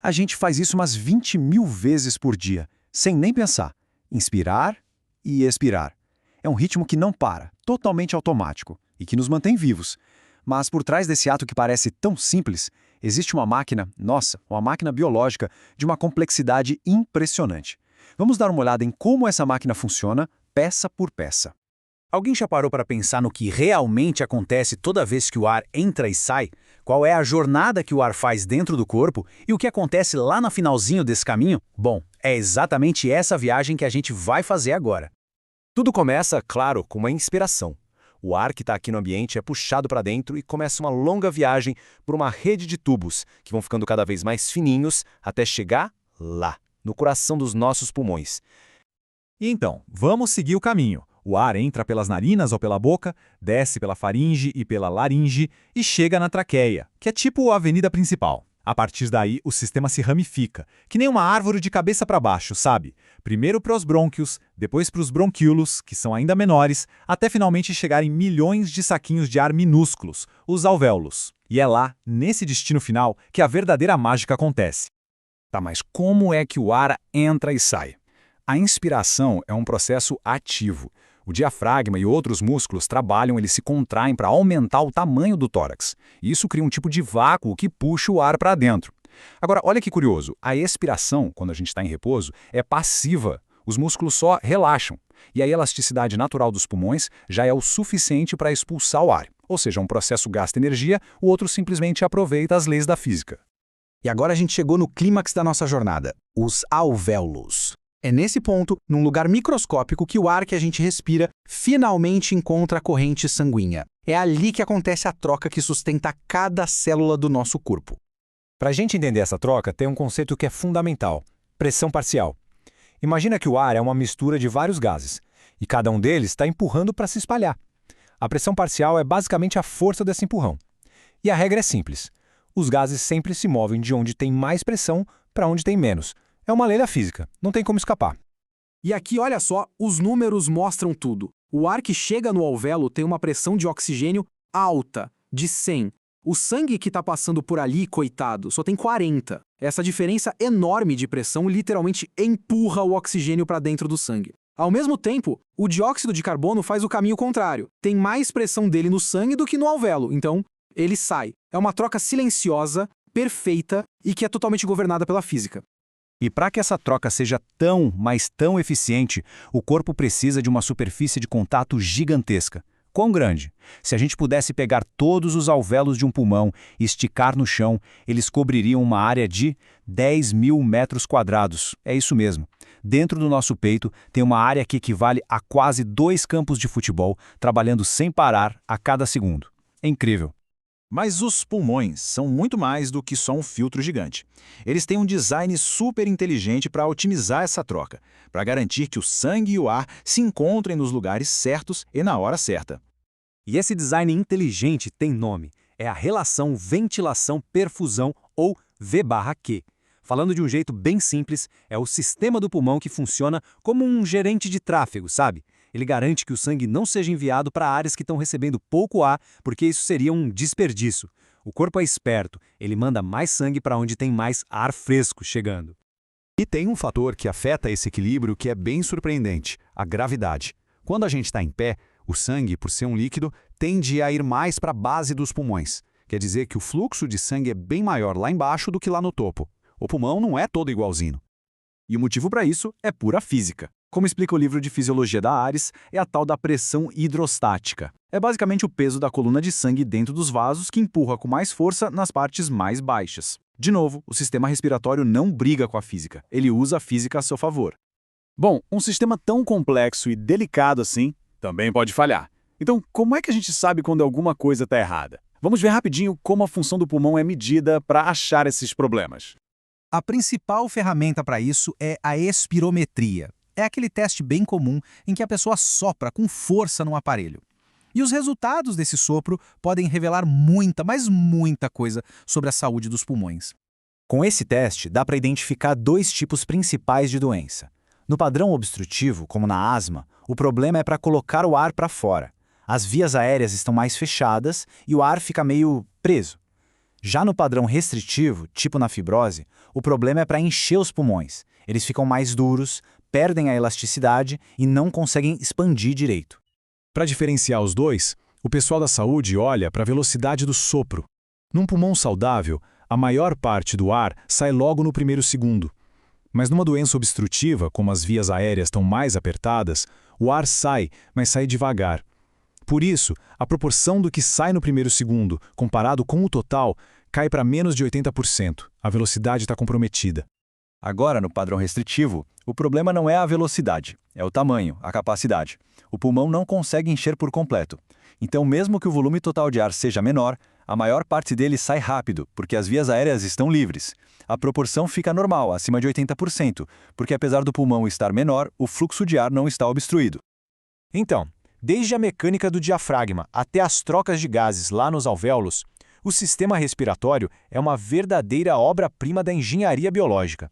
A gente faz isso umas 20.000 vezes por dia, sem nem pensar. Inspirar e expirar. É um ritmo que não para, totalmente automático, e que nos mantém vivos. Mas por trás desse ato que parece tão simples, existe uma máquina, nossa, uma máquina biológica de uma complexidade impressionante. Vamos dar uma olhada em como essa máquina funciona, peça por peça. Alguém já parou para pensar no que realmente acontece toda vez que o ar entra e sai? Qual é a jornada que o ar faz dentro do corpo e o que acontece lá no finalzinho desse caminho? Bom, é exatamente essa viagem que a gente vai fazer agora. Tudo começa, claro, com uma inspiração. O ar que está aqui no ambiente é puxado para dentro e começa uma longa viagem por uma rede de tubos que vão ficando cada vez mais fininhos até chegar lá, no coração dos nossos pulmões. E então, vamos seguir o caminho. O ar entra pelas narinas ou pela boca, desce pela faringe e pela laringe e chega na traqueia, que é tipo a avenida principal. A partir daí, o sistema se ramifica, que nem uma árvore de cabeça para baixo, sabe? Primeiro para os brônquios, depois para os bronquíolos, que são ainda menores, até finalmente chegar em milhões de saquinhos de ar minúsculos, os alvéolos. E é lá, nesse destino final, que a verdadeira mágica acontece. Tá, mas como é que o ar entra e sai? A inspiração é um processo ativo. O diafragma e outros músculos trabalham, eles se contraem para aumentar o tamanho do tórax. Isso cria um tipo de vácuo que puxa o ar para dentro. Agora, olha que curioso, a expiração, quando a gente está em repouso, é passiva. Os músculos só relaxam. E a elasticidade natural dos pulmões já é o suficiente para expulsar o ar. Ou seja, um processo gasta energia, o outro simplesmente aproveita as leis da física. E agora a gente chegou no clímax da nossa jornada, os alvéolos. É nesse ponto, num lugar microscópico, que o ar que a gente respira finalmente encontra a corrente sanguínea. É ali que acontece a troca que sustenta cada célula do nosso corpo. Para a gente entender essa troca, tem um conceito que é fundamental: pressão parcial. Imagina que o ar é uma mistura de vários gases, e cada um deles está empurrando para se espalhar. A pressão parcial é basicamente a força desse empurrão. E a regra é simples: os gases sempre se movem de onde tem mais pressão para onde tem menos. É uma lei da física, não tem como escapar. E aqui, olha só, os números mostram tudo. O ar que chega no alvéolo tem uma pressão de oxigênio alta, de 100. O sangue que está passando por ali, coitado, só tem 40. Essa diferença enorme de pressão literalmente empurra o oxigênio para dentro do sangue. Ao mesmo tempo, o dióxido de carbono faz o caminho contrário. Tem mais pressão dele no sangue do que no alvéolo, então ele sai. É uma troca silenciosa, perfeita e que é totalmente governada pela física. E para que essa troca seja tão, mas tão eficiente, o corpo precisa de uma superfície de contato gigantesca. Quão grande? Se a gente pudesse pegar todos os alvéolos de um pulmão e esticar no chão, eles cobririam uma área de 10.000 metros quadrados. É isso mesmo. Dentro do nosso peito tem uma área que equivale a quase 2 campos de futebol, trabalhando sem parar a cada segundo. É incrível. Mas os pulmões são muito mais do que só um filtro gigante. Eles têm um design super inteligente para otimizar essa troca, para garantir que o sangue e o ar se encontrem nos lugares certos e na hora certa. E esse design inteligente tem nome. É a relação ventilação-perfusão, ou V/Q. Falando de um jeito bem simples, é o sistema do pulmão que funciona como um gerente de tráfego, sabe? Ele garante que o sangue não seja enviado para áreas que estão recebendo pouco ar, porque isso seria um desperdício. O corpo é esperto, ele manda mais sangue para onde tem mais ar fresco chegando. E tem um fator que afeta esse equilíbrio que é bem surpreendente: a gravidade. Quando a gente está em pé, o sangue, por ser um líquido, tende a ir mais para a base dos pulmões. Quer dizer que o fluxo de sangue é bem maior lá embaixo do que lá no topo. O pulmão não é todo igualzinho. E o motivo para isso é pura física. Como explica o livro de Fisiologia da Ares, é a tal da pressão hidrostática. É basicamente o peso da coluna de sangue dentro dos vasos que empurra com mais força nas partes mais baixas. De novo, o sistema respiratório não briga com a física, ele usa a física a seu favor. Bom, um sistema tão complexo e delicado assim também pode falhar. Então, como é que a gente sabe quando alguma coisa está errada? Vamos ver rapidinho como a função do pulmão é medida para achar esses problemas. A principal ferramenta para isso é a espirometria. É aquele teste bem comum em que a pessoa sopra com força no aparelho. E os resultados desse sopro podem revelar muita, mas muita coisa sobre a saúde dos pulmões. Com esse teste, dá para identificar 2 tipos principais de doença. No padrão obstrutivo, como na asma, o problema é para colocar o ar para fora. As vias aéreas estão mais fechadas e o ar fica meio preso. Já no padrão restritivo, tipo na fibrose, o problema é para encher os pulmões. Eles ficam mais duros, perdem a elasticidade e não conseguem expandir direito. Para diferenciar os dois, o pessoal da saúde olha para a velocidade do sopro. Num pulmão saudável, a maior parte do ar sai logo no primeiro segundo. Mas numa doença obstrutiva, como as vias aéreas estão mais apertadas, o ar sai, mas sai devagar. Por isso, a proporção do que sai no primeiro segundo, comparado com o total, cai para menos de 80%. A velocidade está comprometida. Agora, no padrão restritivo, o problema não é a velocidade, é o tamanho, a capacidade. O pulmão não consegue encher por completo. Então, mesmo que o volume total de ar seja menor, a maior parte dele sai rápido, porque as vias aéreas estão livres. A proporção fica normal, acima de 80%, porque apesar do pulmão estar menor, o fluxo de ar não está obstruído. Então, desde a mecânica do diafragma até as trocas de gases lá nos alvéolos, o sistema respiratório é uma verdadeira obra-prima da engenharia biológica.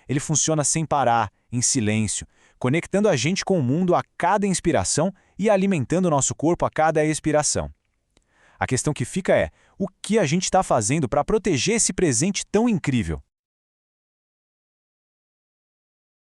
Ele funciona sem parar, em silêncio, conectando a gente com o mundo a cada inspiração e alimentando nosso corpo a cada expiração. A questão que fica é, o que a gente está fazendo para proteger esse presente tão incrível?